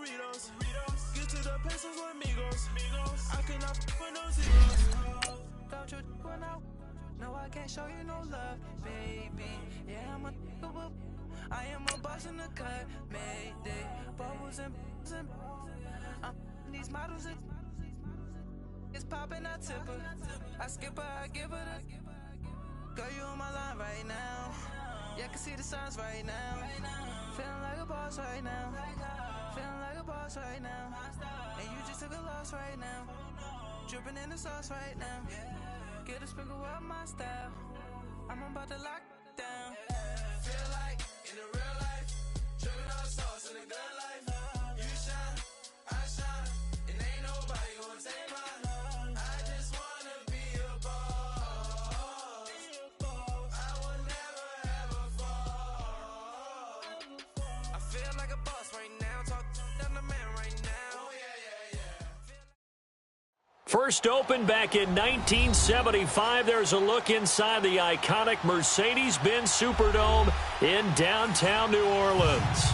burritos. Get to the pesos with amigos. I cannot for no zeros. Don't you run out? No, I can't show you no love, baby. Yeah, I am a boss in the cut, Mayday. Bubbles and these models, it's popping, I tip her. I skip her, I give her the. Girl, you on my line right now. Yeah, I can see the signs right now. Feeling like a boss right now. Feeling like a boss right now. And you just took a loss right now. Dripping in the sauce right now. Get a sprinkle up my style. I'm about to lock down. Feel like in the real life, dripping on the sauce in the good life. You shine, I shine, and ain't nobody gonna take mine. I just wanna be a boss. I will never ever fall. I feel like a boss right now. Talk to the man right now. Oh yeah, yeah, yeah. First opened back in 1975. There's a look inside the iconic Mercedes-Benz Superdome in downtown New Orleans.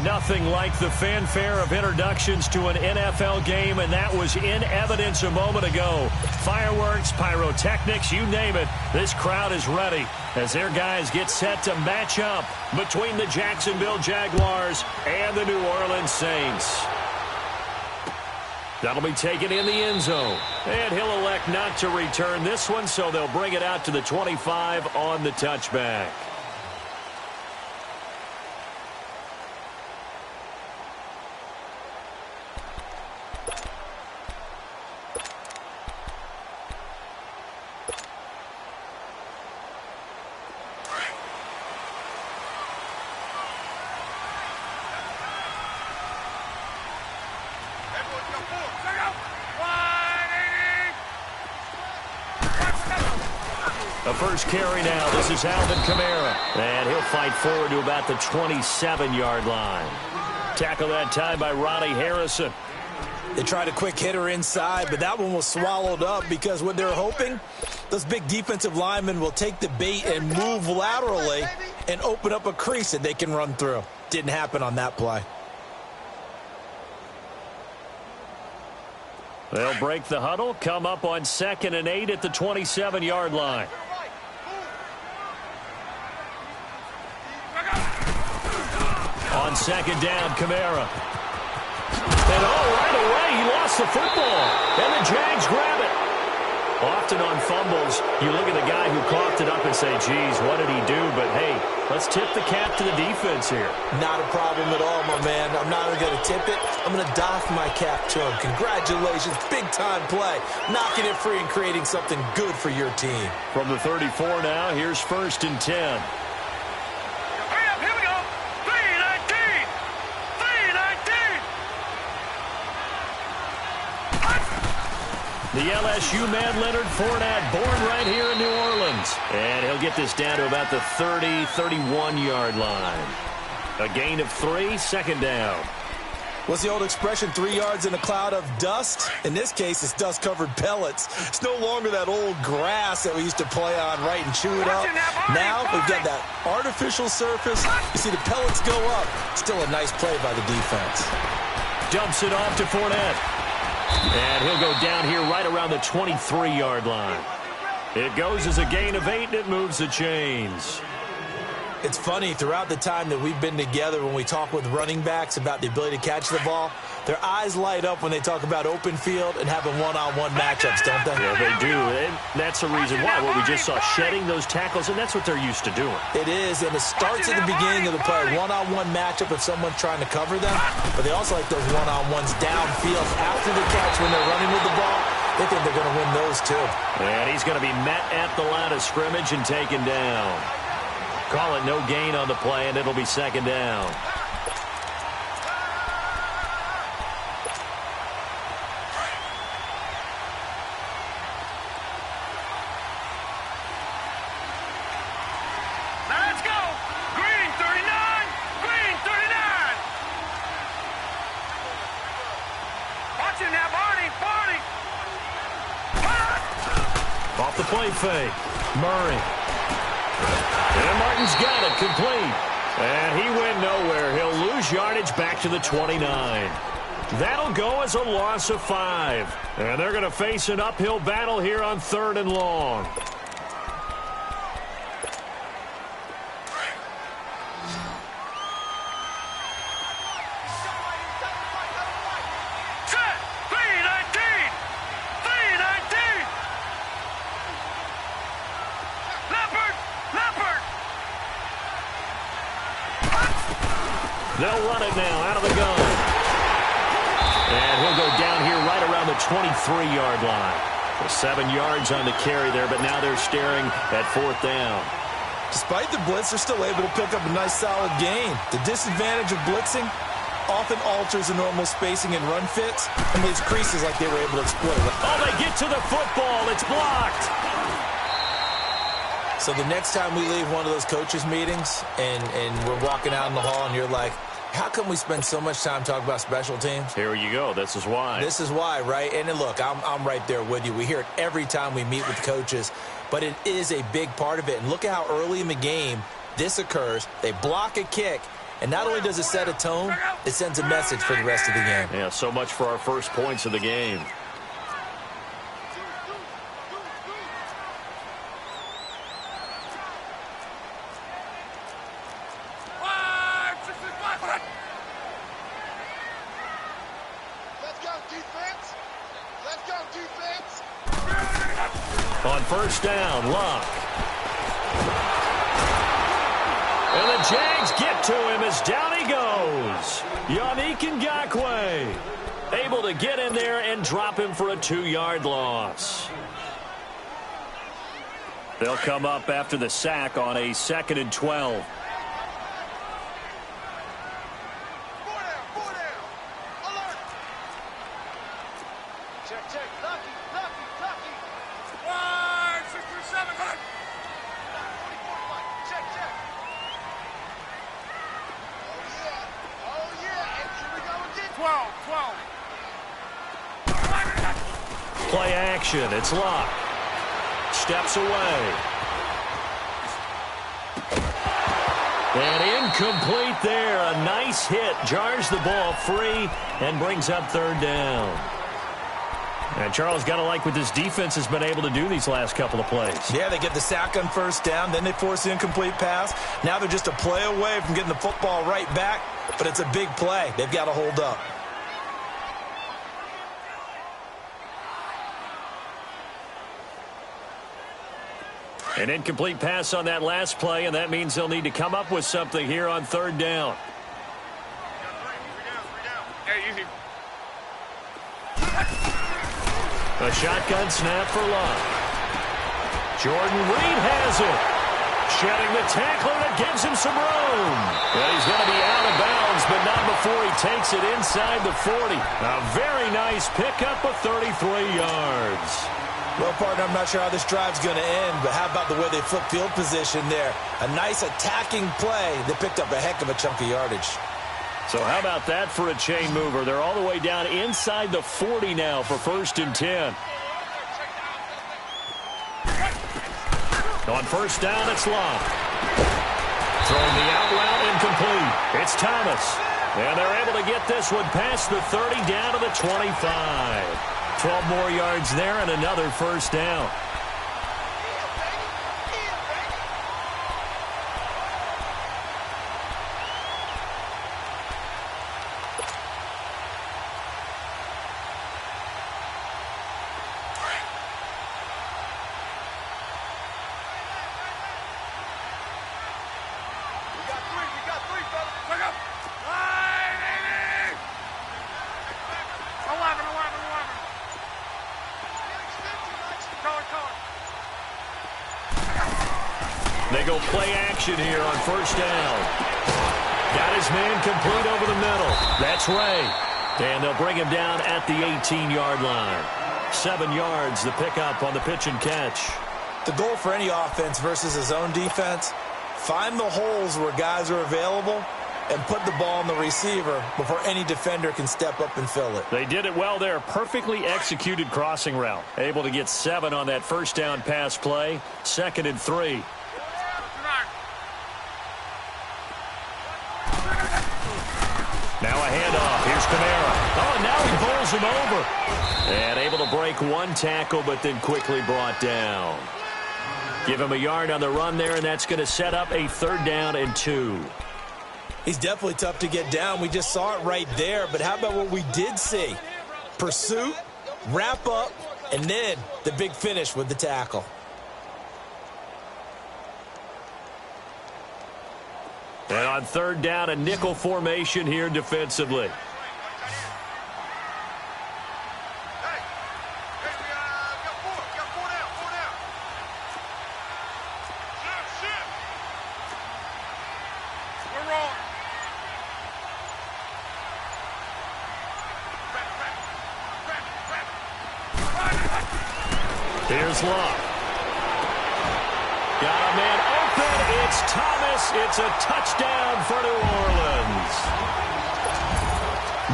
Nothing like the fanfare of introductions to an NFL game, and that was in evidence a moment ago. Fireworks, pyrotechnics, you name it. This crowd is ready as their guys get set to match up between the Jacksonville Jaguars and the New Orleans Saints. That'll be taken in the end zone. And he'll elect not to return this one, so they'll bring it out to the 25 on the touchback. A first carry now. This is Alvin Kamara. And he'll fight forward to about the 27-yard line. Tackle that time by Ronnie Harrison. They tried a quick hitter inside, but that one was swallowed up because what they're hoping, those big defensive linemen will take the bait and move laterally and open up a crease that they can run through. Didn't happen on that play. They'll break the huddle, come up on 2nd and 8 at the 27-yard line. On 2nd down, Kamara. And right away, he lost the football. And the Jags grab it. Often on fumbles, you look at the guy who coughed it up and say, geez, what did he do? But, hey, let's tip the cap to the defense here. Not a problem at all, my man. I'm not only going to tip it, I'm going to doff my cap to him. Congratulations, big-time play. Knocking it free and creating something good for your team. From the 34 now, here's 1st and 10. The LSU man, Leonard Fournette, born right here in New Orleans. And he'll get this down to about the 30, 31-yard line. A gain of 3, 2nd down. What's the old expression, 3 yards in a cloud of dust? In this case, it's dust-covered pellets. It's no longer that old grass that we used to play on, right, and chew it up. Now we've got that artificial surface. You see the pellets go up. Still a nice play by the defense. Dumps it off to Fournette. And he'll go down here right around the 23-yard line. It goes as a gain of 8, and it moves the chains. It's funny, throughout the time that we've been together, when we talk with running backs about the ability to catch the ball, their eyes light up when they talk about open field and having one-on-one matchups, don't they? Yeah, they do. And that's the reason why. Well, we just saw shedding those tackles, and that's what they're used to doing. It is, and it starts at the beginning of the play. One-on-one matchup if someone's trying to cover them, but they also like those one-on-ones downfield after the catch when they're running with the ball. They think they're going to win those, too. And he's going to be met at the line of scrimmage and taken down. Call it no gain on the play, and it'll be 2nd down. Let's go! Green 39! Green 39! Watch it now, Barney! Barney! Off the play fake. Murray. And Martin's got it, complete. And he went nowhere. He'll lose yardage back to the 29. That'll go as a loss of 5. And they're going to face an uphill battle here on 3rd and long. They'll run it now out of the gun. And he'll go down here right around the 23-yard line. 7 yards on the carry there, but now they're staring at 4th down. Despite the blitz, they're still able to pick up a nice solid gain. The disadvantage of blitzing often alters the normal spacing and run fits and leaves creases like they were able to exploit. Oh, they get to the football. It's blocked. So the next time we leave one of those coaches' meetings and we're walking out in the hall and you're like, how come we spend so much time talking about special teams? Here you go. This is why. This is why, right? And look, I'm right there with you. We hear it every time we meet with coaches, but it is a big part of it. And look at how early in the game this occurs. They block a kick, and not only does it set a tone, it sends a message for the rest of the game. Yeah, so much for our first points of the game. On 1st down, Luck. And the Jags get to him as down he goes. Yannick Ngakoue able to get in there and drop him for a 2-yard loss. They'll come up after the sack on a 2nd and 12. Play action. It's Luck. Steps away. And incomplete there. A nice hit. Jars the ball free and brings up 3rd down. And Charles, got to like what this defense has been able to do these last couple of plays. Yeah, they get the sack on 1st down. Then they force the incomplete pass. Now they're just a play away from getting the football right back. But it's a big play. They've got to hold up. An incomplete pass on that last play, and that means they'll need to come up with something here on 3rd down. A shotgun snap for Luck. Jordan Reed has it. Shedding the tackler that gives him some room. Well, he's going to be out of bounds, but not before he takes it inside the 40. A very nice pickup of 33 yards. Well, partner, I'm not sure how this drive's going to end, but how about the way they flip field position there? A nice attacking play that picked up a heck of a chunk of yardage. So how about that for a chain mover? They're all the way down inside the 40 now for 1st and 10. On 1st down, it's Luck. Throwing the out route incomplete. It's Thomas. And they're able to get this one past the 30 down to the 25. 12 more yards there and another 1st down. They go play action here on 1st down. Got his man complete over the middle. That's Ray. And they'll bring him down at the 18-yard line. 7 yards, the pickup on the pitch and catch. The goal for any offense versus his own defense, find the holes where guys are available and put the ball on the receiver before any defender can step up and fill it. They did it well there. Perfectly executed crossing route. Able to get 7 on that 1st down pass play. 2nd and 3. Kamara. Oh, and now he bowls him over. And able to break one tackle, but then quickly brought down. Give him a yard on the run there, and that's going to set up a 3rd down and 2. He's definitely tough to get down. We just saw it right there. But how about what we did see? Pursuit, wrap up, and then the big finish with the tackle. And on 3rd down, a nickel formation here defensively. Here's Love. Got a man open. It's Thomas. It's a touchdown for New Orleans.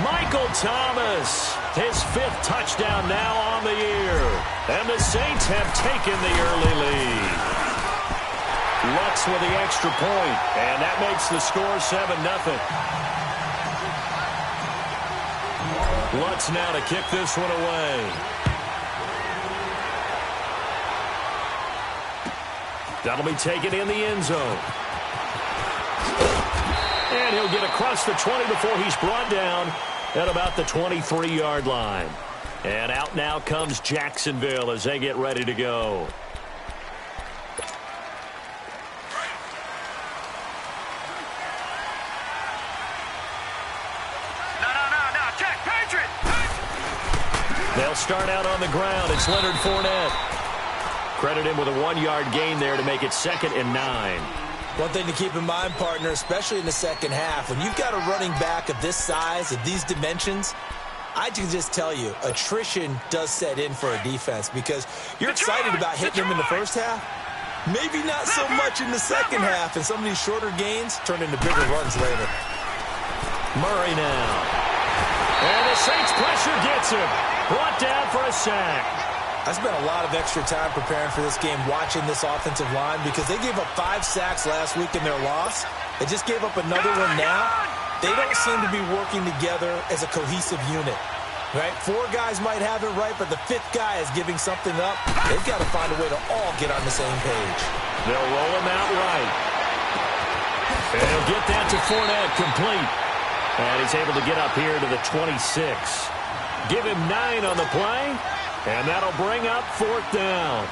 Michael Thomas, his 5th touchdown now on the year. And the Saints have taken the early lead. Lutz with the extra point, and that makes the score 7-0. Lutz now to kick this one away. That'll be taken in the end zone. And he'll get across the 20 before he's brought down at about the 23-yard line. And out now comes Jacksonville as they get ready to go. No. Check, Patriot! They'll start out on the ground. It's Leonard Fournette. Credit him with a 1-yard gain there to make it 2nd and 9. One thing to keep in mind, partner, especially in the second half, when you've got a running back of this size, of these dimensions, I can just tell you, attrition does set in for a defense because you're excited about hitting him in the first half. Maybe not so much in the second half, and some of these shorter gains turn into bigger runs later. Murray now. And the Saints pressure gets him. Brought down for a sack. I spent a lot of extra time preparing for this game, watching this offensive line, because they gave up 5 sacks last week in their loss. They just gave up another one now. They don't seem to be working together as a cohesive unit. Right? 4 guys might have it right, but the 5th guy is giving something up. They've got to find a way to all get on the same page. They'll roll him out right. And he'll get that to Fournette complete. And he's able to get up here to the 26. Give him 9 on the play. And that'll bring up 4th down.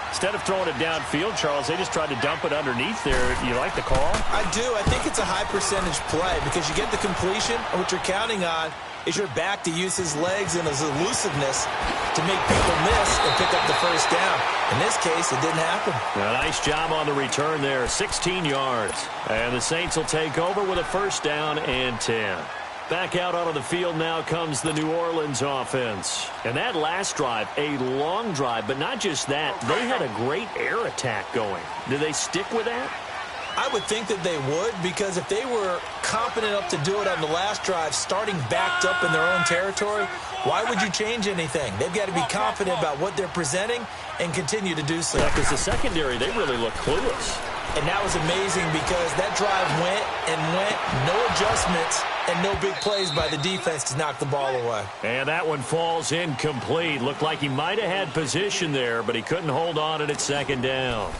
Instead of throwing it downfield, Charles, they just tried to dump it underneath there. You like the call? I do. I think it's a high-percentage play because you get the completion, and what you're counting on is your back to use his legs and his elusiveness to make people miss and pick up the first down. In this case, it didn't happen. A nice job on the return there, 16 yards. And the Saints will take over with a 1st down and 10. Back out onto the field now comes the New Orleans offense. And that last drive, a long drive, but not just that. They had a great air attack going. Do they stick with that? I would think that they would, because if they were competent enough to do it on the last drive, starting backed up in their own territory, why would you change anything? They've got to be confident about what they're presenting and continue to do so. Yeah, because the secondary, they really look clueless. And that was amazing because that drive went and went, no adjustments, and no big plays by the defense to knock the ball away. And that one falls incomplete. Looked like he might have had position there, but he couldn't hold on at 2nd down.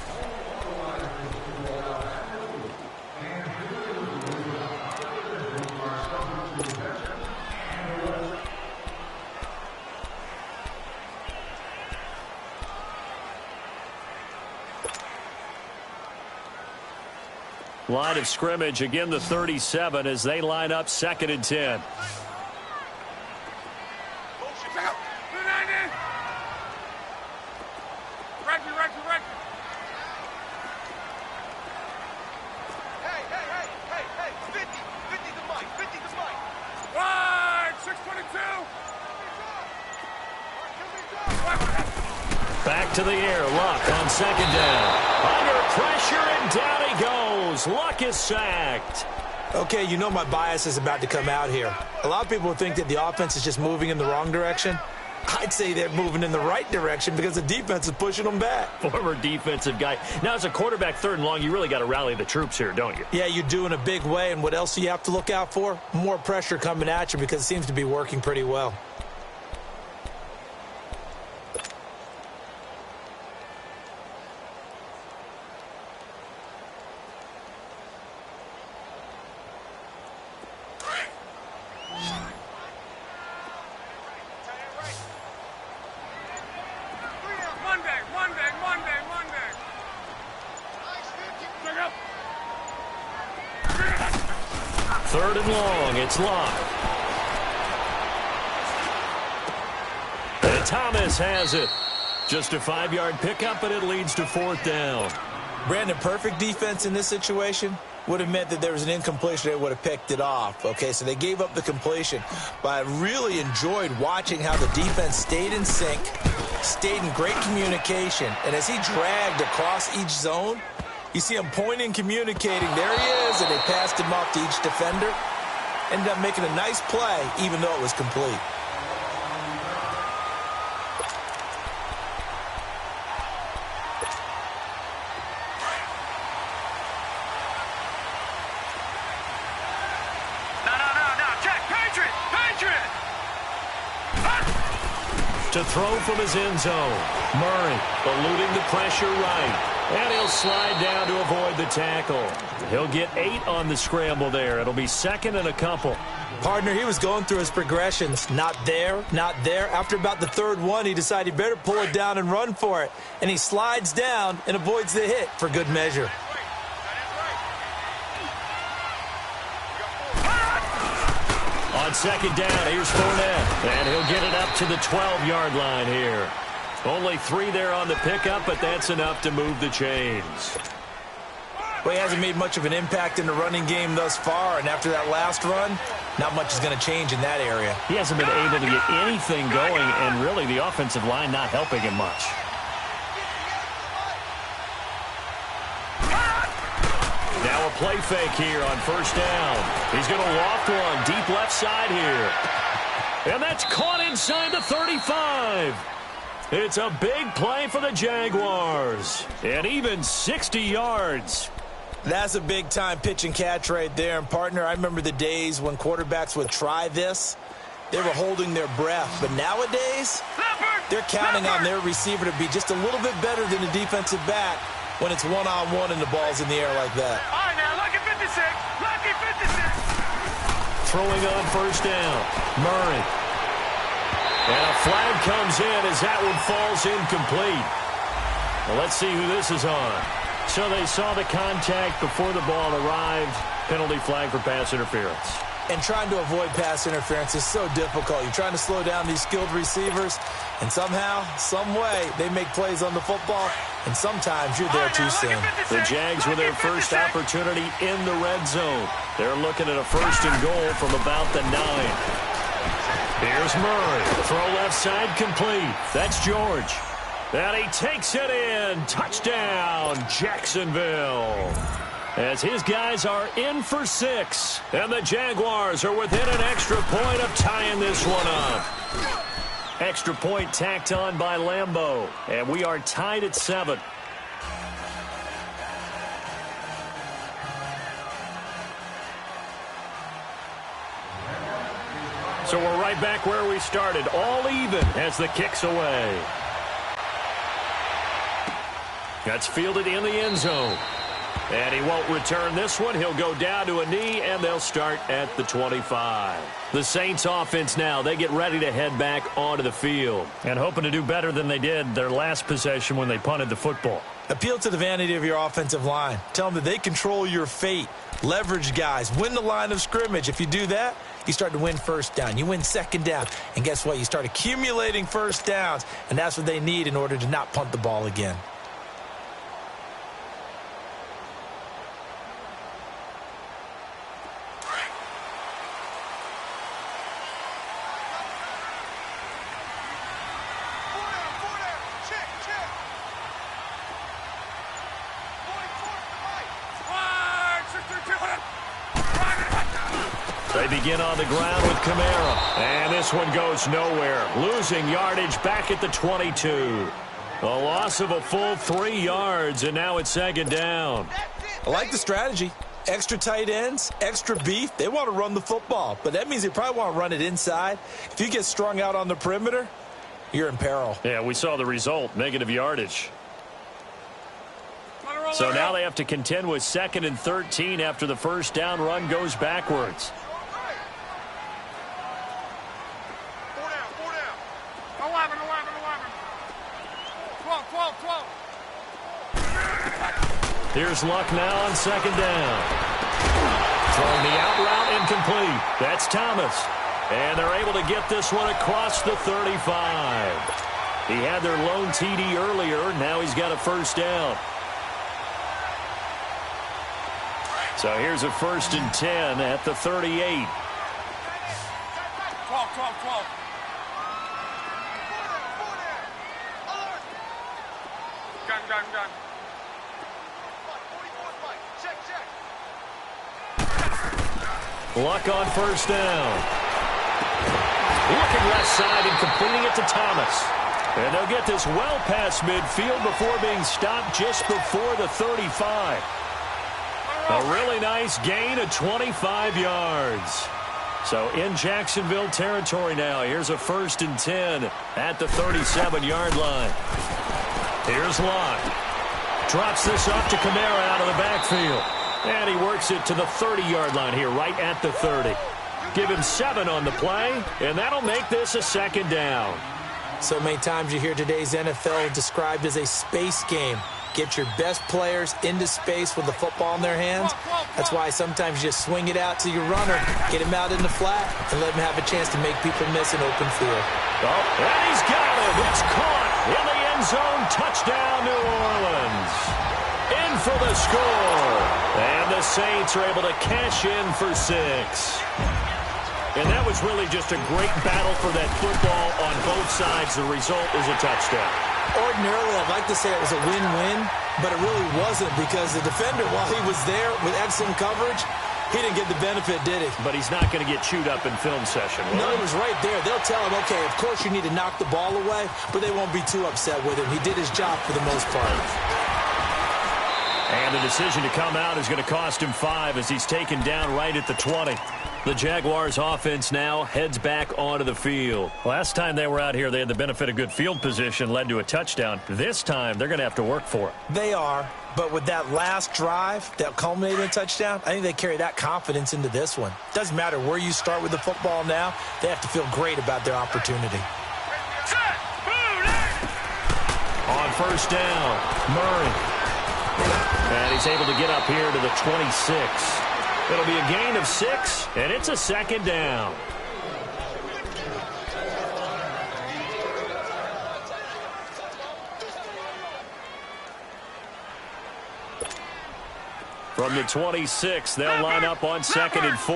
Line of scrimmage, again the 37 as they line up 2nd and 10. Hey, 50 the mic, 50 the mic. Right, 622. Back to the air, Luck on 2nd down. Under pressure and down he goes. Luck is sacked. Okay, you know my bias is about to come out here. A lot of people would think that the offense is just moving in the wrong direction. I'd say they're moving in the right direction because the defense is pushing them back. Former defensive guy. Now, as a quarterback, 3rd and long, you really got to rally the troops here, don't you? Yeah, you do in a big way. And what else do you have to look out for? More pressure coming at you because it seems to be working pretty well. Third and long, it's locked. And Thomas has it. Just a 5-yard pickup, and it leads to 4th down. Brandon, perfect defense in this situation would have meant that there was an incompletion. They would have picked it off. Okay, so they gave up the completion. But I really enjoyed watching how the defense stayed in sync, stayed in great communication. And as he dragged across each zone, you see him pointing, communicating. There he is, and they passed him off to each defender. Ended up making a nice play, even though it was complete. No, check, Patriot! To throw from his end zone. Murray eluding the pressure right. And he'll slide down to avoid the tackle. He'll get 8 on the scramble there. It'll be 2nd and a couple. Partner, he was going through his progressions. Not there, not there. After about the 3rd one, he decided he better pull it down and run for it. And he slides down and avoids the hit for good measure. On 2nd down, here's Fournette. And he'll get it up to the 12-yard line here. Only 3 there on the pickup, but that's enough to move the chains. Well, he hasn't made much of an impact in the running game thus far, and after that last run, not much is going to change in that area. He hasn't been able to get anything going, and really the offensive line not helping him much. Now a play fake here on 1st down. He's going to loft one deep left side here. And that's caught inside the 35. It's a big play for the Jaguars. And even 60 yards. That's a big-time pitch and catch right there. And, partner, I remember the days when quarterbacks would try this. They were holding their breath. But nowadays, they're counting on their receiver to be just a little bit better than the defensive back when it's one-on-one and the ball's in the air like that. All right, now, lucky 56. Lucky 56. Throwing on 1st down. Murray. And a flag comes in as that one falls incomplete. Well, let's see who this is on. So they saw the contact before the ball arrived. Penalty flag for pass interference. And trying to avoid pass interference is so difficult. You're trying to slow down these skilled receivers, and somehow, some way, they make plays on the football, and sometimes you're there too soon. The Jags with their first opportunity in the red zone. They're looking at a 1st and goal from about the 9. Here's Murray. Throw left side complete. That's George. And he takes it in. Touchdown, Jacksonville. As his guys are in for 6. And the Jaguars are within an extra point of tying this one up. Extra point tacked on by Lambeau. And we are tied at 7. So we're right back where we started. All even as the kick's away. That's fielded in the end zone. And he won't return this one. He'll go down to a knee, and they'll start at the 25. The Saints offense now, they get ready to head back onto the field. And hoping to do better than they did their last possession when they punted the football. Appeal to the vanity of your offensive line. Tell them that they control your fate. Leverage guys. Win the line of scrimmage. If you do that, you start to win 1st down. You win 2nd down. And guess what? You start accumulating 1st downs. And that's what they need in order to not punt the ball again. They They begin on the ground with Kamara. And this one goes nowhere. Losing yardage back at the 22. A loss of a full 3 yards, and now it's second down. I like the strategy. Extra tight ends, extra beef. They want to run the football, but that means they probably want to run it inside. If you get strung out on the perimeter, you're in peril. Yeah, we saw the result, negative yardage. So now they have to contend with 2nd and 13 after the first down run goes backwards. 4 down, 4 down. 11, 12, 12, 12. Here's Luck now on 2nd down. Throwing the out route incomplete. That's Thomas. And they're able to get this one across the 35. He had their lone TD earlier. Now he's got a first down. So here's a 1st and 10 at the 38. 12, 12, 12. Gun. Luck on first down. Looking left side and completing it to Thomas. And they'll get this well past midfield before being stopped just before the 35. A really nice gain of 25 yards. So in Jacksonville territory now. Here's a 1st and 10 at the 37-yard line. Here's Luck. Drops this off to Kamara out of the backfield. And he works it to the 30-yard line here, right at the 30. Give him 7 on the play, and that'll make this a 2nd down. So many times you hear today's NFL described as a space game. Get your best players into space with the football in their hands. That's why sometimes you just swing it out to your runner, get him out in the flat, and let him have a chance to make people miss an open field. Oh, and he's got it. It's caught in the end zone. Touchdown, New Orleans. In for the score. And the Saints are able to cash in for 6. And that was really just a great battle for that football on both sides. The result is a touchdown. Ordinarily, I'd like to say it was a win-win, but it really wasn't because the defender, while he was there with excellent coverage, he didn't get the benefit, did he? But he's not going to get chewed up in film session. No, he was right there. They'll tell him, okay, of course you need to knock the ball away, but they won't be too upset with him. He did his job for the most part. And the decision to come out is going to cost him 5 as he's taken down right at the 20. The Jaguars offense now heads back onto the field. Last time they were out here, they had the benefit of good field position, led to a touchdown. This time, they're going to have to work for it. They are, but with that last drive that culminated in a touchdown, I think they carry that confidence into this one. Doesn't matter where you start with the football now, they have to feel great about their opportunity. On first down, Murray. And he's able to get up here to the 26. It'll be a gain of 6, and it's a 2nd down. From the 26, they'll line up on 2nd and 4.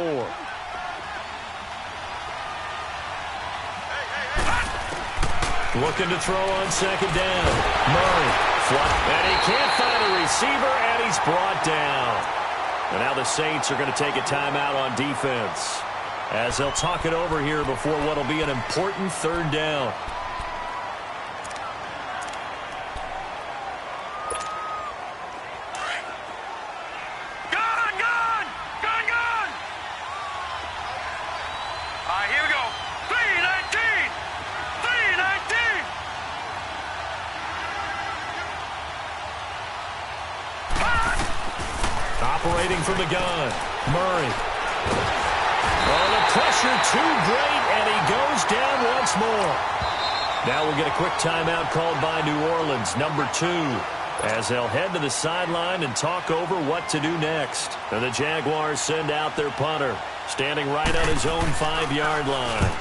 Looking to throw on 2nd down. Murray. And he can't find a receiver, and he's brought down. And now the Saints are going to take a timeout on defense as they'll talk it over here before what will be an important 3rd down. Here we go. 319. 319. Operating from the gun, Murray. Oh, the pressure too great, and he goes down once more. Now we'll get a quick timeout called by New Orleans, number 2, as they'll head to the sideline and talk over what to do next. And the Jaguars send out their punter, standing right on his own 5-yard line.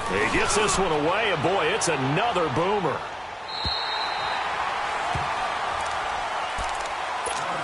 He gets this one away, and boy, it's another boomer.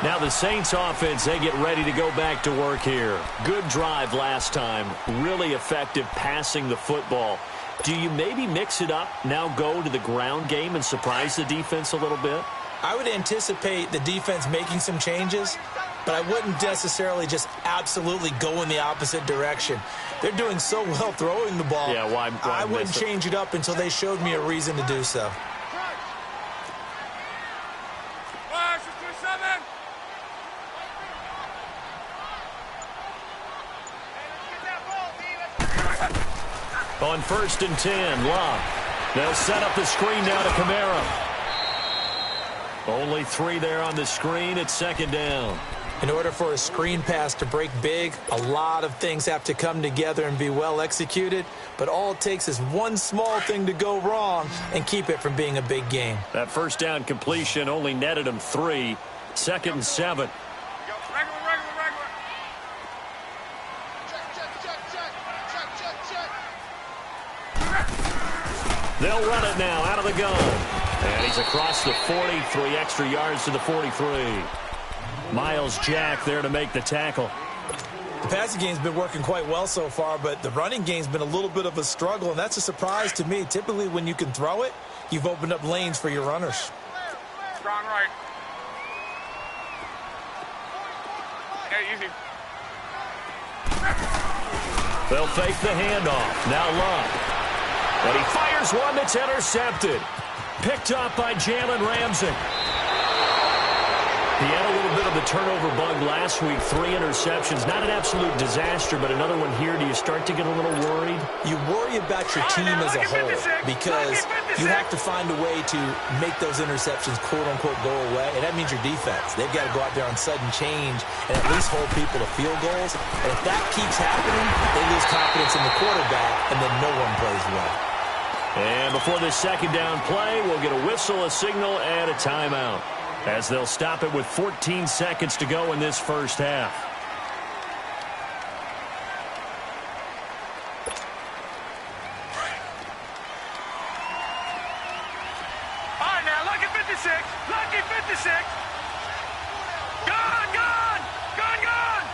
Now the Saints offense, they get ready to go back to work here. Good drive last time. Really effective passing the football. Do you maybe mix it up, now go to the ground game and surprise the defense a little bit? I would anticipate the defense making some changes. but I wouldn't necessarily just absolutely go in the opposite direction. They're doing so well throwing the ball. Yeah, why I wouldn't change it up until they showed me a reason to do so. On 1st and 10, Love. They'll set up the screen now to Kamara. Only 3 there on the screen. It's 2nd down. In order for a screen pass to break big, a lot of things have to come together and be well executed. But all it takes is one small thing to go wrong and keep it from being a big game. That 1st down completion only netted him 3. 2nd and 7. They'll run it now out of the gun. And he's across the 40, 3 extra yards to the 43. Miles Jack there to make the tackle. The passing game's been working quite well so far, but the running game's been a little bit of a struggle, and that's a surprise to me. Typically, when you can throw it, you've opened up lanes for your runners. Strong right. Hey, easy. They'll fake the handoff. Now Love. And he fires one that's intercepted. Picked up by Jalen Ramsey. He had a little bit of the turnover bug last week. 3 interceptions. Not an absolute disaster, but another one here. Do you start to get a little worried? You worry about your team as a whole because you have to find a way to make those interceptions, quote-unquote, go away. And that means your defense. They've got to go out there on sudden change and at least hold people to field goals. And if that keeps happening, they lose confidence in the quarterback, and then no one plays well. And before this 2nd down play, we'll get a whistle, a signal, and a timeout, as they'll stop it with 14 seconds to go in this 1st half. All right, now, lucky 56. Lucky 56. Gone, gone. Gone, gone.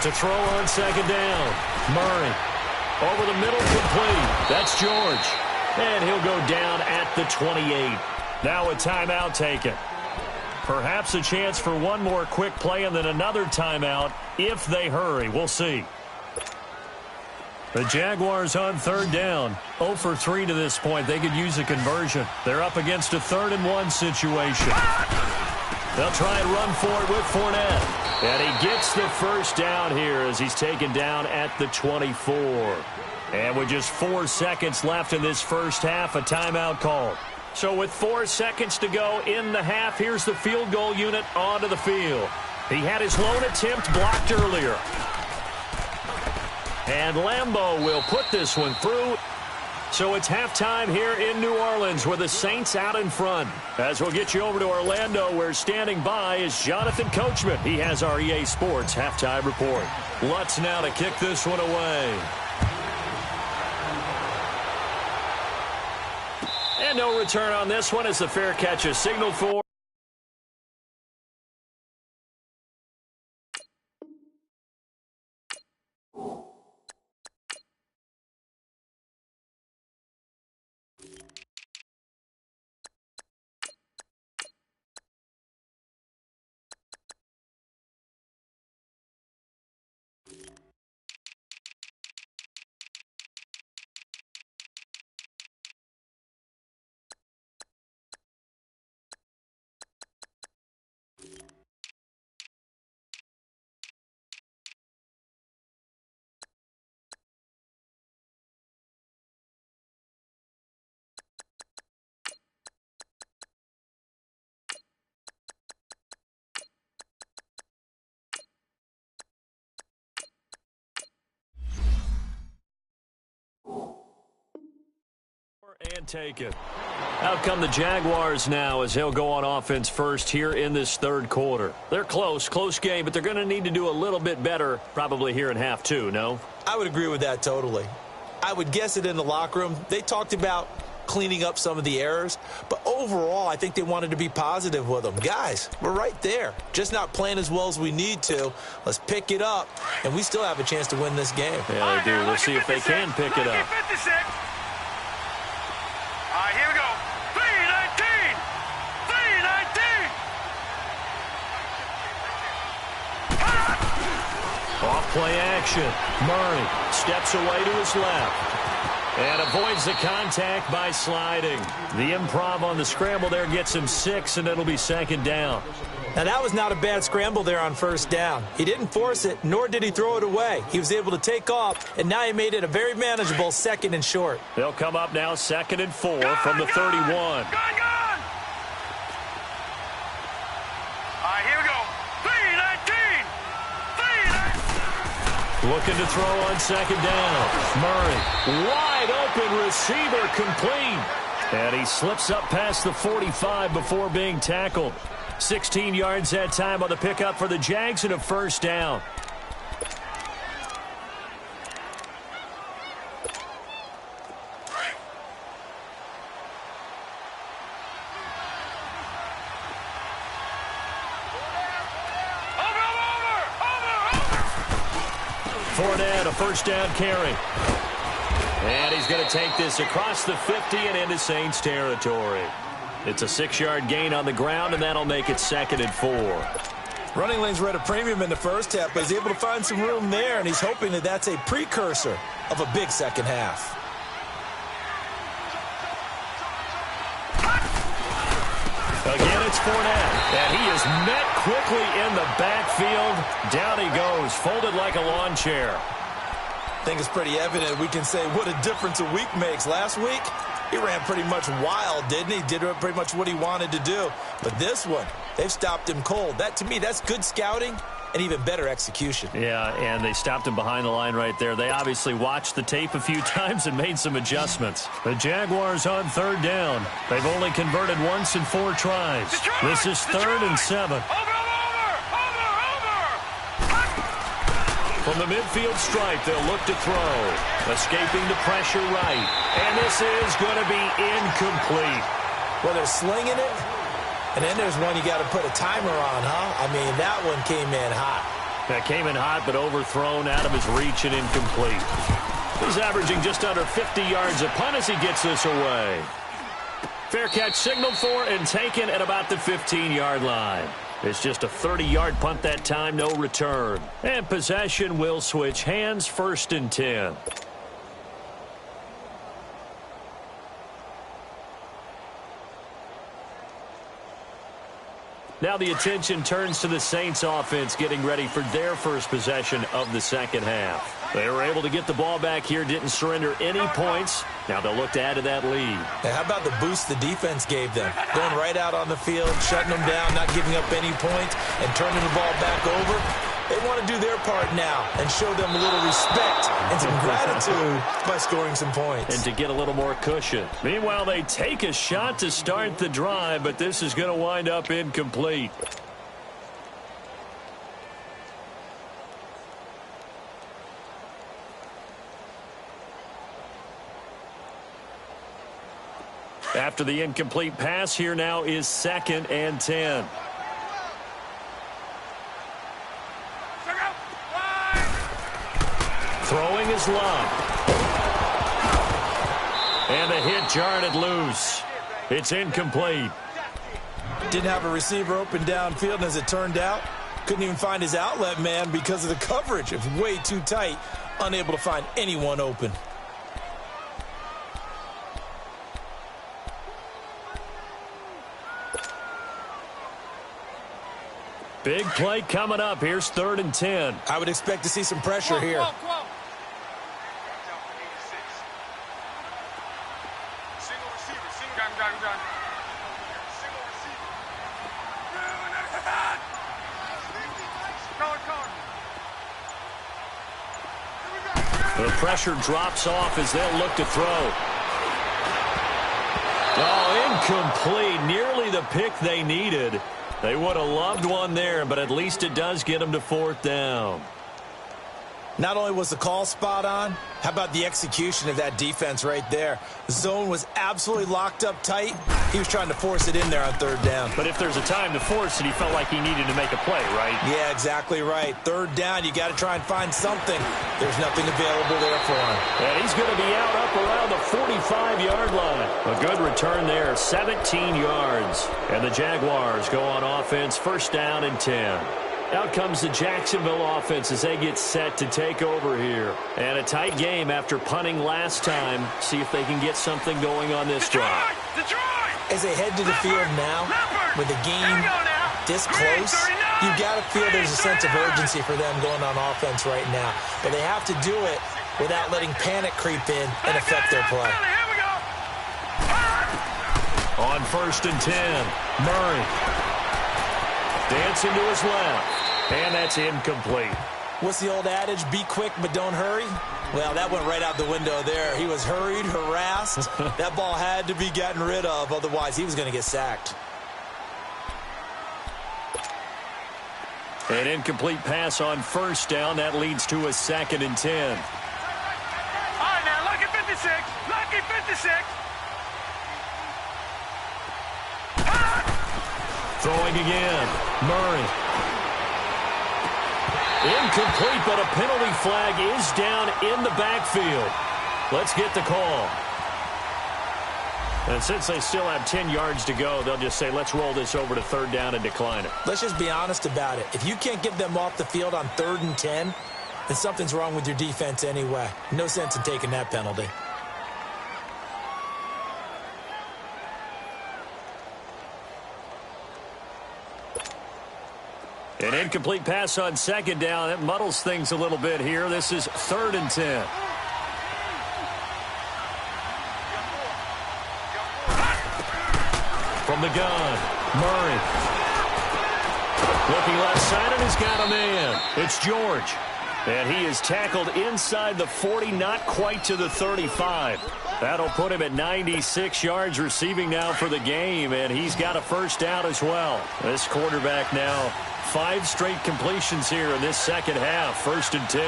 To throw on 2nd down, Murray. Over the middle, complete. That's George. And he'll go down at the 28. Now a timeout taken. Perhaps a chance for one more quick play and then another timeout if they hurry. We'll see. The Jaguars on 3rd down. 0 for 3 to this point. They could use a conversion. They're up against a 3rd and 1 situation. They'll try and run for it with Fournette. And he gets the 1st down here as he's taken down at the 24. And with just 4 seconds left in this 1st half, a timeout called. So with 4 seconds to go in the half, here's the field goal unit onto the field. He had his lone attempt blocked earlier. And Lambeau will put this one through. So it's halftime here in New Orleans with the Saints out in front. As we'll get you over to Orlando, where standing by is Jonathan Coachman. He has our EA Sports halftime report. Lutz now to kick this one away. And no return on this one as the fair catch is signaled for. And take it. Out come the Jaguars now as they'll go on offense first here in this 3rd quarter. They're close game, but they're going to need to do a little bit better probably here in half 2, no? I would agree with that totally. I would guess it in the locker room. They talked about cleaning up some of the errors, but overall I think they wanted to be positive with them. Guys, we're right there. Just not playing as well as we need to. Let's pick it up, and we still have a chance to win this game. Yeah, they do. We'll see if they can pick it up. 56. All right, here we go. 3-19. 3-19. Off play action. Murray steps away to his left. And avoids the contact by sliding. The improv on the scramble there gets him 6, and it'll be second down. Now, that was not a bad scramble there on first down. He didn't force it, nor did he throw it away. He was able to take off, and now he made it a very manageable 2nd and short. They'll come up now 2nd and 4 from the 31. Gone! All right, here we go. 3-19! Looking to throw on 2nd down. Murray, wide open receiver, complete. And he slips up past the 45 before being tackled. 16 yards that time on the pickup for the Jags and a first down. Fournette, a first down carry. And he's going to take this across the 50 and into Saints territory. It's a 6-yard gain on the ground, and that'll make it 2nd and 4. Running lanes were at a premium in the first half, but he's able to find some room there, and he's hoping that that's a precursor of a big second half. Again, it's Fournette, and he is met quickly in the backfield. Down he goes, folded like a lawn chair. I think it's pretty evident we can say what a difference a week makes. Last week, he ran pretty much wild, didn't he? Did pretty much what he wanted to do. But this one, they've stopped him cold. That, to me, that's good scouting and even better execution. Yeah, and they stopped him behind the line right there. They obviously watched the tape a few times and made some adjustments. The Jaguars on 3rd down. They've only converted once in 4 tries. This is 3rd and 7. From the midfield stripe, they'll look to throw. Escaping the pressure right. And this is going to be incomplete. Well, they're slinging it. And then there's one you got to put a timer on, huh? I mean, that one came in hot. That came in hot, but overthrown, out of his reach and incomplete. He's averaging just under 50 yards a punt as he gets this away. Fair catch signaled for and taken at about the 15-yard line. It's just a 30-yard punt that time, no return. And possession will switch hands, 1st and 10. Now the attention turns to the Saints offense getting ready for their first possession of the second half. They were able to get the ball back here, didn't surrender any points. Now they'll look to add to that lead. Hey, how about the boost the defense gave them? Going right out on the field, shutting them down, not giving up any points, and turning the ball back over. They want to do their part now and show them a little respect and some gratitude by scoring some points. And to get a little more cushion. Meanwhile, they take a shot to start the drive, but this is going to wind up incomplete. After the incomplete pass, here now is 2nd and 10. Throwing is Love. And the hit jarred it loose. It's incomplete. Didn't have a receiver open downfield, and as it turned out, couldn't even find his outlet man because of the coverage. It was way too tight, unable to find anyone open. Big play coming up. Here's 3rd and 10. I would expect to see some pressure here. The pressure drops off as they'll look to throw. Oh, incomplete. Nearly the pick they needed. They would have loved one there, but at least it does get them to 4th down. Not only was the call spot on, how about the execution of that defense right there? The zone was absolutely locked up tight. He was trying to force it in there on 3rd down. But if there's a time to force it, he felt like he needed to make a play, right? Yeah, exactly right. 3rd down, you got to try and find something. There's nothing available there for him. And he's going to be out up around the 45-yard line. A good return there, 17 yards. And the Jaguars go on offense, 1st down and 10. Out comes the Jacksonville offense as they get set to take over here. And a tight game after punting last time. See if they can get something going on this drive. As they head to the field now, with the game this close, you've got to feel there's a sense of urgency for them going on offense right now. But they have to do it without letting panic creep in and affect their play. On 1st and 10, Murray. Dancing to his left. And that's incomplete. What's the old adage? Be quick, but don't hurry? Well, that went right out the window there. He was hurried, harassed. That ball had to be gotten rid of. Otherwise, he was going to get sacked. An incomplete pass on 1st down. That leads to a 2nd and 10. All right, now, lucky 56. Lucky 56. Throwing again. Murray. Incomplete, but a penalty flag is down in the backfield. Let's get the call. And since they still have 10 yards to go, they'll just say, let's roll this over to 3rd down and decline it. Let's just be honest about it. If you can't get them off the field on 3rd and 10, then something's wrong with your defense anyway. No sense in taking that penalty. An incomplete pass on 2nd down. That muddles things a little bit here. This is 3rd and 10. From the gun, Murray. Looking left side, and he's got a man. It's George. And he is tackled inside the 40, not quite to the 35. That'll put him at 96 yards receiving now for the game, and he's got a 1st down as well. This quarterback now 5 straight completions here in this 2nd half. 1st and 10.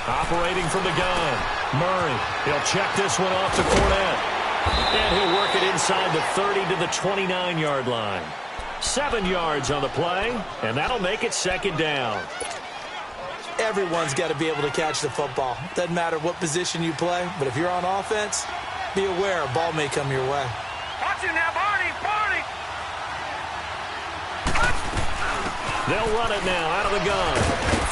Operating from the gun. Murray. He'll check this one off to Fournette. And he'll work it inside the 30 to the 29-yard line. 7 yards on the play, and that'll make it 2nd down. Everyone's got to be able to catch the football. Doesn't matter what position you play, but if you're on offense, be aware a ball may come your way. Watch it now, Barney, Barney. They'll run it now out of the gun.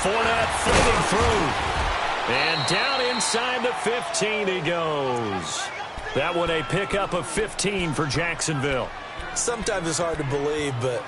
Fournette floating through. And down inside the 15 he goes. That one a pickup of 15 for Jacksonville. Sometimes it's hard to believe, but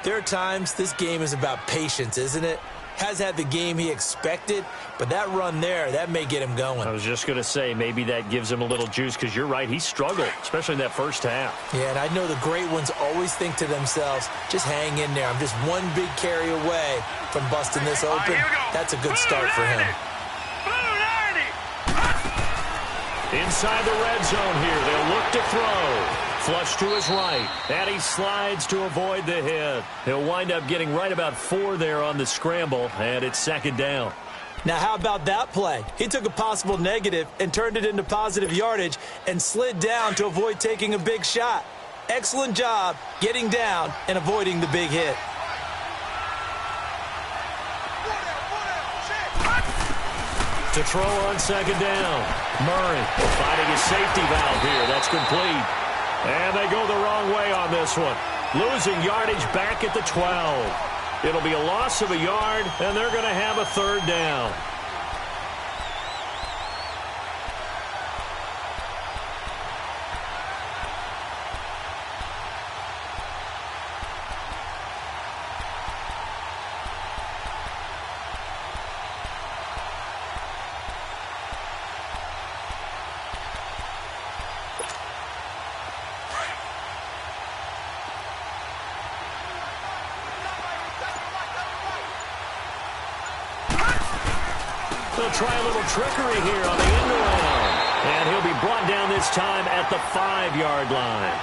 there are times this game is about patience, isn't it? Has had the game he expected, but that run there, that may get him going. I was just going to say, maybe that gives him a little juice, because you're right, he struggled, especially in that 1st half. Yeah, and I know the great ones always think to themselves, just hang in there. I'm just one big carry away from busting this open. That's a good start for him. Inside the red zone here, they'll look to throw. Flush to his right, and he slides to avoid the hit. He'll wind up getting right about 4 there on the scramble, and it's 2nd down. Now, how about that play? He took a possible negative and turned it into positive yardage and slid down to avoid taking a big shot. Excellent job getting down and avoiding the big hit. To throw on 2nd down. Murray finding his safety valve here. That's complete. And they go the wrong way on this one. Losing yardage back at the 12. It'll be a loss of a yard, and they're going to have a 3rd down. They'll try a little trickery here on the end around. And he'll be brought down this time at the 5-yard line.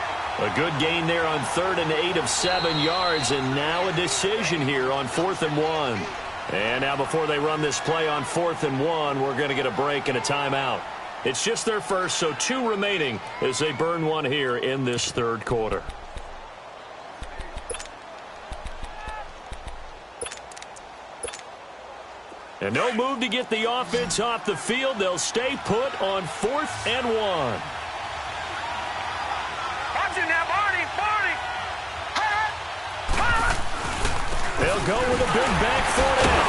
A good gain there on 3rd and 8 of 7 yards. And now a decision here on 4th and 1. And now before they run this play on 4th and 1, we're going to get a break and a timeout. It's just their first, so 2 remaining as they burn one here in this 3rd quarter. And no move to get the offense off the field. They'll stay put on 4th and 1. Watch it now, Barney, Barney. They'll go with a big back foot in.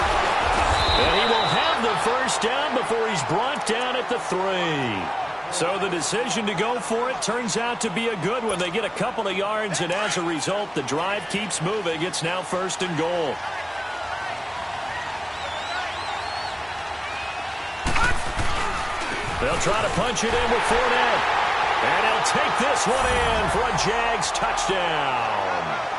And he will have the first down before he's brought down at the 3. So the decision to go for it turns out to be a good one. They get a couple of yards, and as a result, the drive keeps moving. It's now 1st and goal. They'll try to punch it in with Fournette. And he'll take this one in for a Jags touchdown.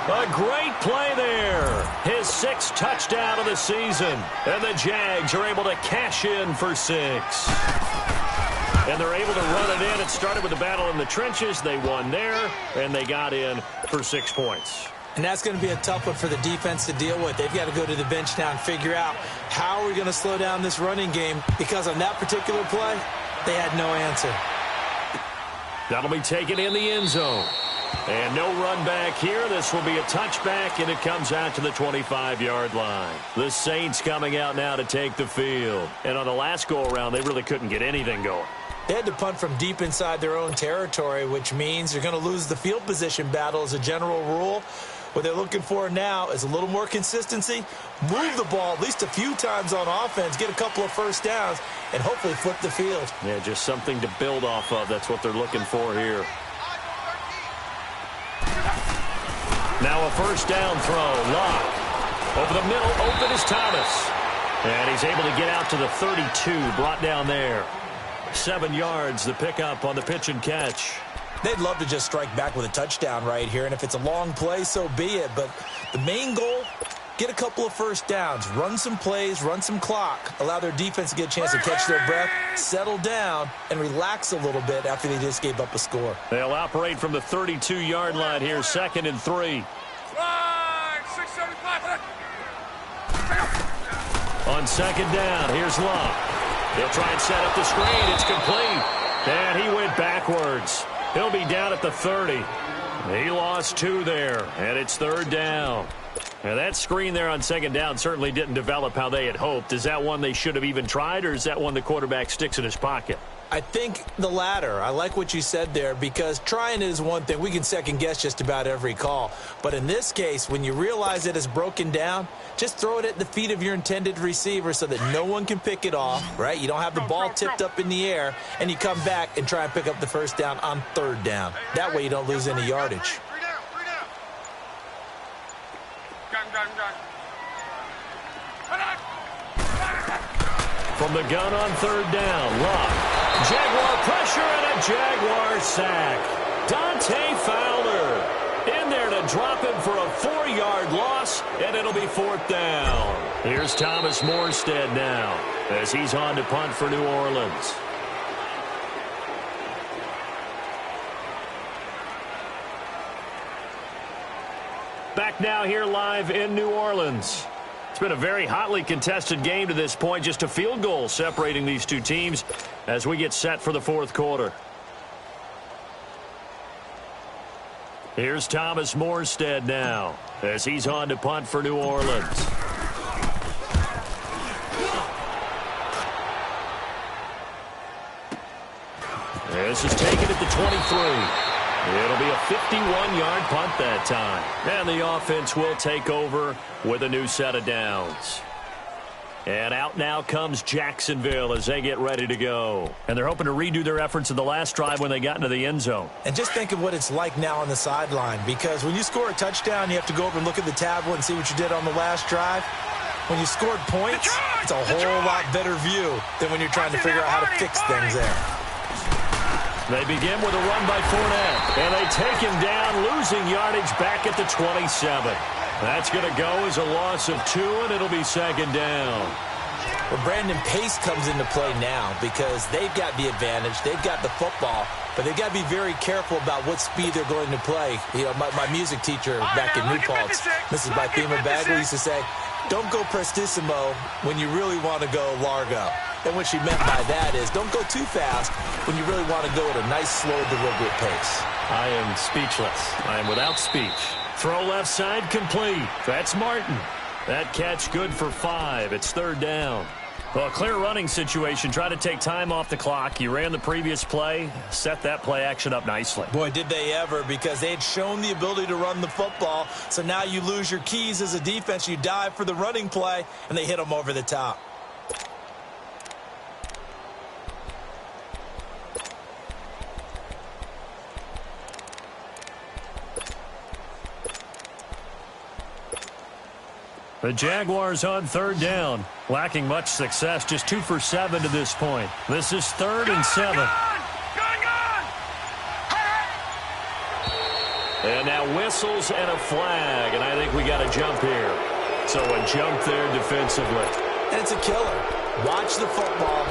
A great play there. His 6th touchdown of the season. And the Jags are able to cash in for 6. And they're able to run it in. It started with a battle in the trenches. They won there, and they got in for 6 points. And that's going to be a tough one for the defense to deal with. They've got to go to the bench now and figure out how are we going to slow down this running game, because on that particular play, they had no answer. That'll be taken in the end zone. And no run back here. This will be a touchback, and it comes out to the 25-yard line. The Saints coming out now to take the field. And on the last go-around, they really couldn't get anything going. They had to punt from deep inside their own territory, which means they're going to lose the field position battle as a general rule. What they're looking for now is a little more consistency, move the ball at least a few times on offense, get a couple of first downs, and hopefully flip the field. Yeah, just something to build off of. That's what they're looking for here. Now a first down throw. Locke. Over the middle, open is Thomas. And he's able to get out to the 32, brought down there. 7 yards, the pickup on the pitch and catch. They'd love to just strike back with a touchdown right here, and if it's a long play, so be it. But the main goal, get a couple of first downs, run some plays, run some clock, allow their defense to get a chance to catch their breath, settle down, and relax a little bit after they just gave up a score. They'll operate from the 32-yard line here, 2nd and 3. 6, 7, 5. On 2nd down, here's Locke. He'll try and set up the screen. It's complete. And he went backwards. He'll be down at the 30. He lost 2 there, and it's 3rd down. And that screen there on 2nd down certainly didn't develop how they had hoped. Is that one they should have even tried, or is that one the quarterback sticks in his pocket? I think the latter. I like what you said there, because trying is one thing. We can second-guess just about every call. But in this case, when you realize it is broken down, just throw it at the feet of your intended receiver so that no one can pick it off, right? You don't have the ball tipped up in the air, and you come back and try and pick up the first down on 3rd down. That way you don't lose any yardage. From the gun on 3rd down, Locke. Jaguar pressure and a Jaguar sack. Dante Fowler in there to drop him for a 4-yard loss, and it'll be 4th down. Here's Thomas Morstead now as he's on to punt for New Orleans. Back now here live in New Orleans. It's been a very hotly contested game to this point. Just a field goal separating these two teams as we get set for the 4th quarter. Here's Thomas Morstead now as he's on to punt for New Orleans. This is taken at the 23. It'll be a 51-yard punt that time. And the offense will take over with a new set of downs. And out now comes Jacksonville as they get ready to go. And they're hoping to redo their efforts in the last drive when they got into the end zone. And just think of what it's like now on the sideline, because when you score a touchdown, you have to go over and look at the tablet and see what you did on the last drive. When you scored points, it's a whole lot better view than when you're trying to figure out how to fix things there. They begin with a run by Fournette, and they take him down, losing yardage back at the 27. That's going to go as a loss of 2, and it'll be 2nd down. Well, Brandon, pace comes into play now because they've got the advantage. They've got the football, but they've got to be very careful about what speed they're going to play. You know, my music teacher back in New Paltz, Mrs. Bythema Bagley, used to say, don't go prestissimo when you really want to go largo. And what she meant by that is don't go too fast when you really want to go at a nice, slow, deliberate pace. I am speechless. I am without speech. Throw left side complete. That's Martin. That catch good for 5. It's 3rd down. Well, a clear running situation. Try to take time off the clock. You ran the previous play, set that play action up nicely. Boy, did they ever, because they had shown the ability to run the football. So now you lose your keys as a defense. You dive for the running play, and they hit them over the top. The Jaguars on third down. Lacking much success, just 2 for 7 to this point. This is 3rd and 7. And now whistles and a flag, and I think we got a jump here. So a jump there defensively. And it's a killer. Watch the football.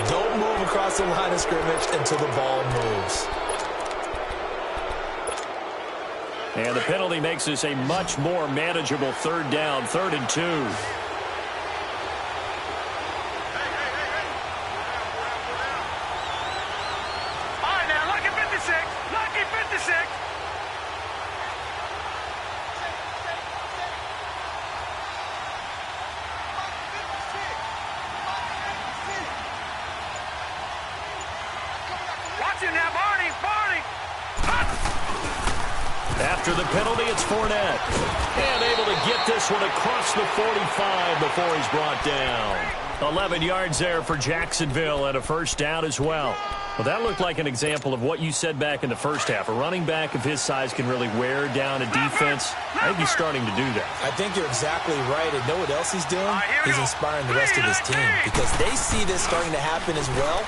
Don't move across the line of scrimmage until the ball moves. And the penalty makes this a much more manageable third down, 3rd and 2. All right, now, lucky 56. Lucky 56. Watch it now, Barney. Barney. After the penalty, it's Fournette. And able to get this one across the 45 before he's brought down. 11 yards there for Jacksonville and a first down as well. Well, that looked like an example of what you said back in the first half. A running back of his size can really wear down a defense. I think he's starting to do that. I think you're exactly right. And know what else he's doing? He's inspiring the rest of his team because they see this starting to happen as well.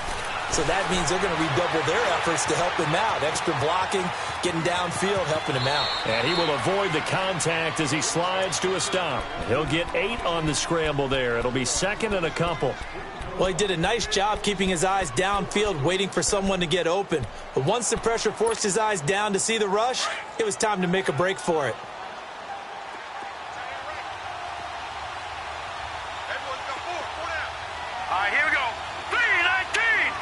So that means they're going to redouble their efforts to help him out. Extra blocking, getting downfield, helping him out. And he will avoid the contact as he slides to a stop. He'll get 8 on the scramble there. It'll be 2nd and a couple. Well, he did a nice job keeping his eyes downfield, waiting for someone to get open. But once the pressure forced his eyes down to see the rush, it was time to make a break for it. All right, here we go. 3-19.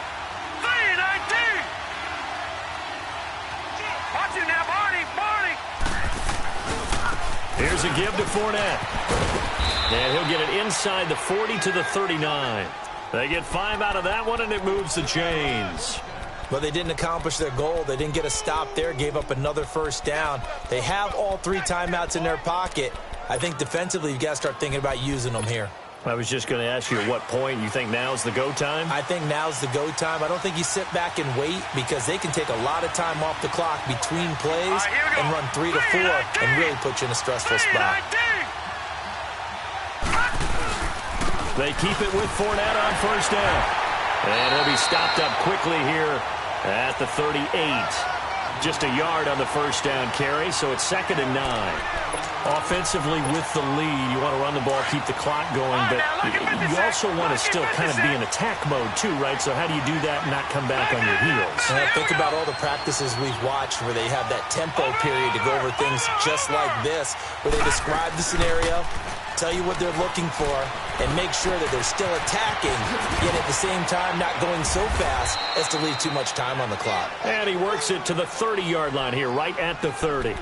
3-19. Watch it now, Barney. Barney. Here's a give to Fournette. And he'll get it inside the 40 to the 39. They get 5 out of that one, and it moves the chains. But they didn't accomplish their goal. They didn't get a stop there, gave up another first down. They have all 3 timeouts in their pocket. I think defensively you've got to start thinking about using them here. I was just going to ask you at what point you think now's the go time? I think now's the go time. I don't think you sit back and wait because they can take a lot of time off the clock between plays and run 3 to 4 and really put you in a stressful spot. They keep it with Fournette on first down. And he'll be stopped up quickly here at the 38. Just a yard on the first down carry, so it's 2nd and 9. Offensively with the lead, you want to run the ball, keep the clock going, but you also want to still kind of be in attack mode too, right? So how do you do that and not come back on your heels? Think about all the practices we've watched where they have that tempo period to go over things just like this, where they describe the scenario, tell you what they're looking for, and make sure that they're still attacking, yet at the same time not going so fast as to leave too much time on the clock. And he works it to the 30-yard line here, right at the 30.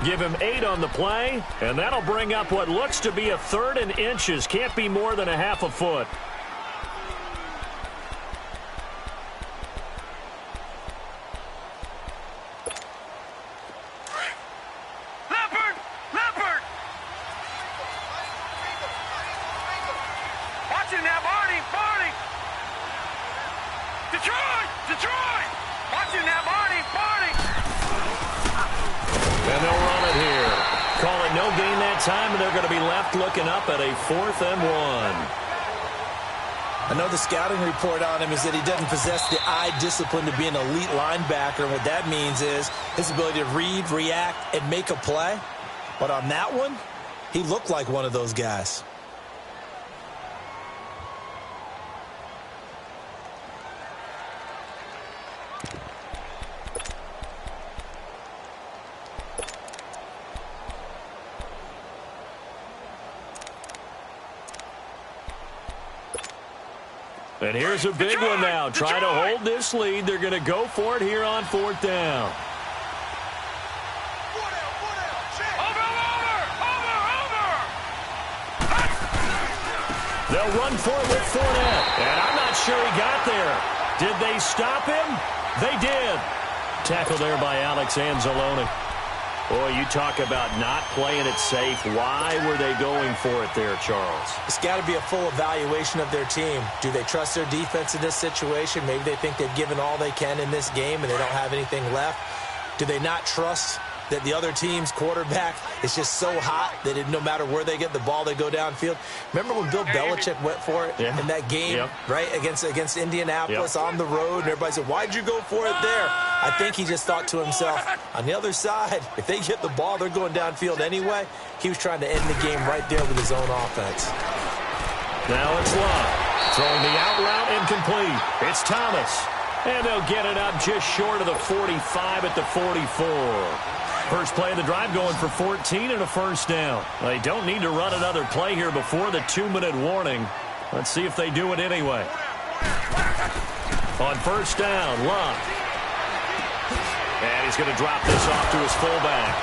Give him 8 on the play, and that'll bring up what looks to be a 3rd and inches. Can't be more than a half a foot. Leopard! Leopard! Watch it now, Barney! Barney! Detroit! Detroit! Watch it now, Barney! Barney! And they'll run it here. Call it no gain that time, and they're going to be left looking up at a 4th and 1. I know the scouting report on him is that he doesn't possess the eye discipline to be an elite linebacker. And what that means is his ability to read, react, and make a play. But on that one, he looked like one of those guys. And here's a big one now. Try to hold this lead. They're going to go for it here on 4th down. They'll run for it with Fournette. And I'm not sure he got there. Did they stop him? They did. Tackle there by Alex Anzalone. Boy, you talk about not playing it safe. Why were they going for it there, Charles? It's got to be a full evaluation of their team. Do they trust their defense in this situation? Maybe they think they've given all they can in this game and they don't have anything left. Do they not trust that the other team's quarterback is just so hot that no matter where they get the ball, they go downfield? Remember when Bill Belichick went for it in that game, right, against Indianapolis on the road, and everybody said, why'd you go for it there? I think he just thought to himself, on the other side, if they get the ball, they're going downfield anyway. He was trying to end the game right there with his own offense. Now it's Love. Throwing the out route incomplete. It's Thomas. And they'll get it up just short of the 45 at the 44. First play of the drive going for 14 and a first down. They don't need to run another play here before the 2-minute warning. Let's see if they do it anyway. On first down, Love. And he's going to drop this off to his fullback.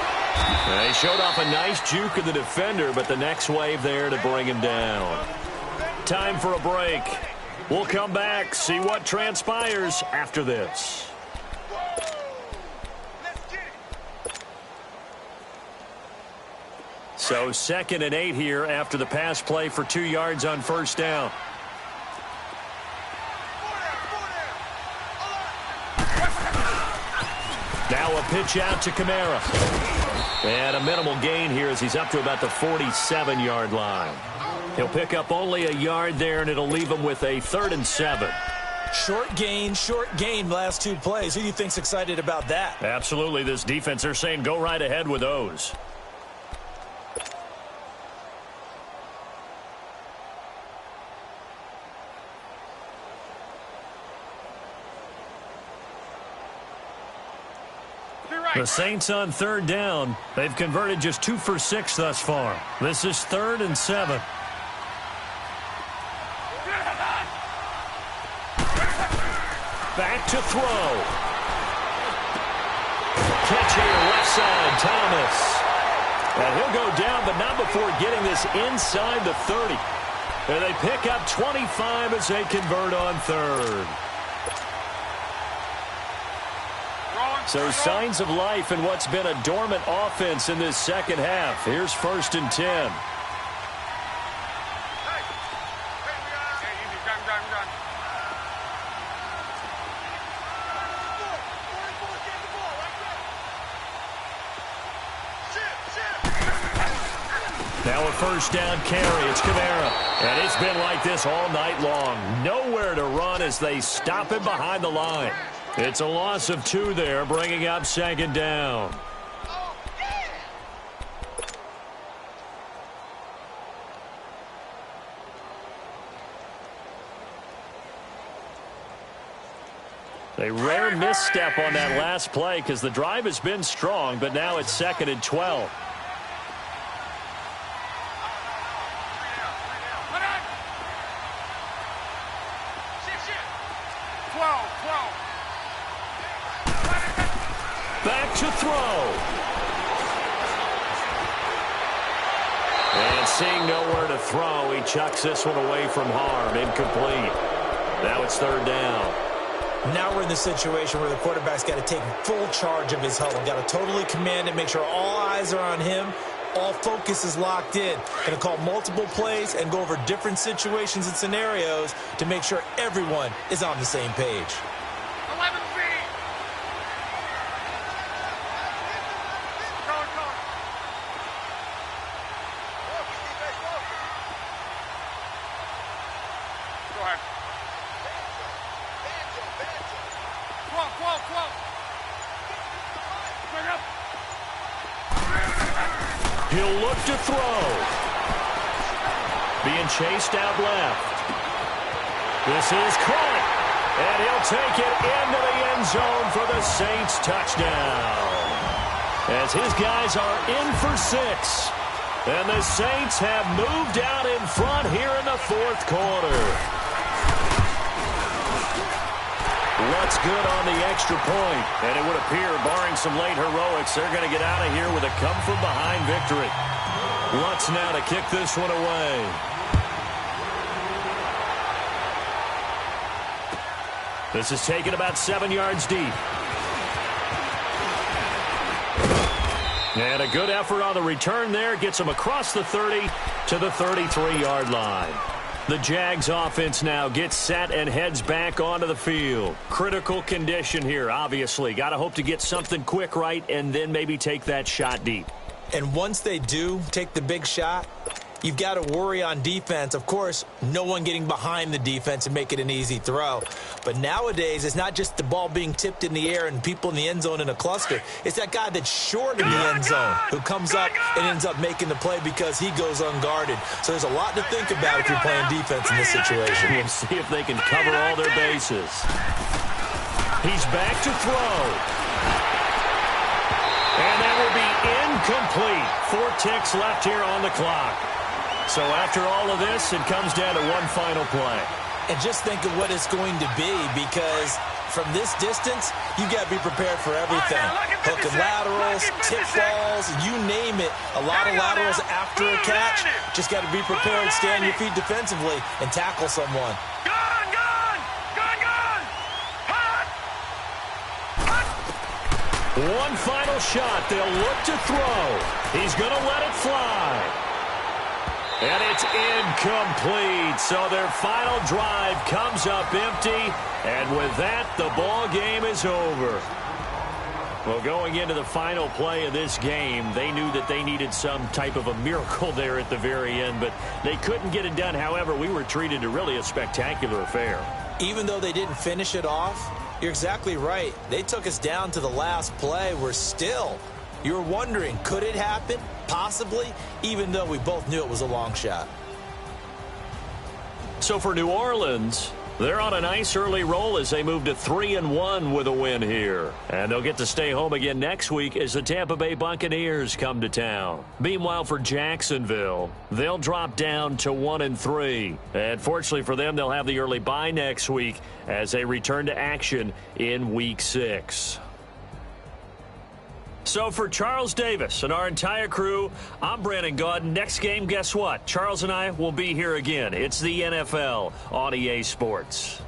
They showed off a nice juke of the defender, but the next wave there to bring him down. Time for a break. We'll come back, see what transpires after this. So 2nd and 8 here after the pass play for 2 yards on first down. Now a pitch out to Kamara. And a minimal gain here as he's up to about the 47-yard line. He'll pick up only a yard there, and it'll leave him with a 3rd and 7. Short gain last 2 plays. Who do you think's excited about that? Absolutely. This defense, they're saying go right ahead with those. The Saints on 3rd down. They've converted just 2 for 6 thus far. This is 3rd and 7. Back to throw. Catch here, left side, Thomas. And he'll go down, but not before getting this inside the 30. And they pick up 25 as they convert on 3rd. So signs of life in what's been a dormant offense in this second half. Here's 1st and 10. Now a first down carry. It's Kamara. And it's been like this all night long. Nowhere to run as they stop him behind the line. It's a loss of 2 there, bringing up 2nd down. A rare misstep on that last play because the drive has been strong, but now it's 2nd and 12. Back to throw. And seeing nowhere to throw, he chucks this one away from harm. Incomplete. Now it's 3rd down. Now we're in the situation where the quarterback's got to take full charge of his huddle. Got to totally command it, make sure all eyes are on him. All focus is locked in. Going to call multiple plays and go over different situations and scenarios to make sure everyone is on the same page. 11 feet. Go ahead. Bring up. He'll look to throw. Being chased out left. This is caught. And he'll take it into the end zone for the Saints touchdown. As his guys are in for 6. And the Saints have moved out in front here in the 4th quarter. What's good on the extra point? And it would appear, barring some late heroics, they're going to get out of here with a come-from-behind victory. Lutz now to kick this one away. This is taken about 7 yards deep. And a good effort on the return there. Gets him across the 30 to the 33-yard line. The Jags offense now gets set and heads back onto the field. Critical condition here, obviously. Got to hope to get something quick right and then maybe take that shot deep. And once they do take the big shot, you've got to worry on defense. Of course, no one getting behind the defense and make it an easy throw. But nowadays, it's not just the ball being tipped in the air and people in the end zone in a cluster. It's that guy that's short in the end zone who comes up and ends up making the play because he goes unguarded. So there's a lot to think about if you're playing defense in this situation. We'll see if they can cover all their bases. He's back to throw. And that will be incomplete. 4 ticks left here on the clock. So after all of this, it comes down to one final play. And just think of what it's going to be, because from this distance, you've got to be prepared for everything. Hook and laterals, tip balls, you name it. A lot of laterals after a catch. Just got to be prepared, stay on your feet defensively, and tackle someone. One final shot. They'll look to throw. He's going to let it fly. And it's incomplete. So their final drive comes up empty. And with that, the ball game is over. Well, going into the final play of this game, they knew that they needed some type of a miracle there at the very end, but they couldn't get it done. However, we were treated to really a spectacular affair. Even though they didn't finish it off, you're exactly right. They took us down to the last play. You were wondering, could it happen? Possibly, even though we both knew it was a long shot. So for New Orleans, they're on a nice early roll as they move to 3-1 with a win here. And they'll get to stay home again next week as the Tampa Bay Buccaneers come to town. Meanwhile, for Jacksonville, they'll drop down to 1-3. And fortunately for them, they'll have the early bye next week as they return to action in Week 6. So for Charles Davis and our entire crew, I'm Brandon Gaudin. Next game, guess what? Charles and I will be here again. It's the NFL on EA Sports.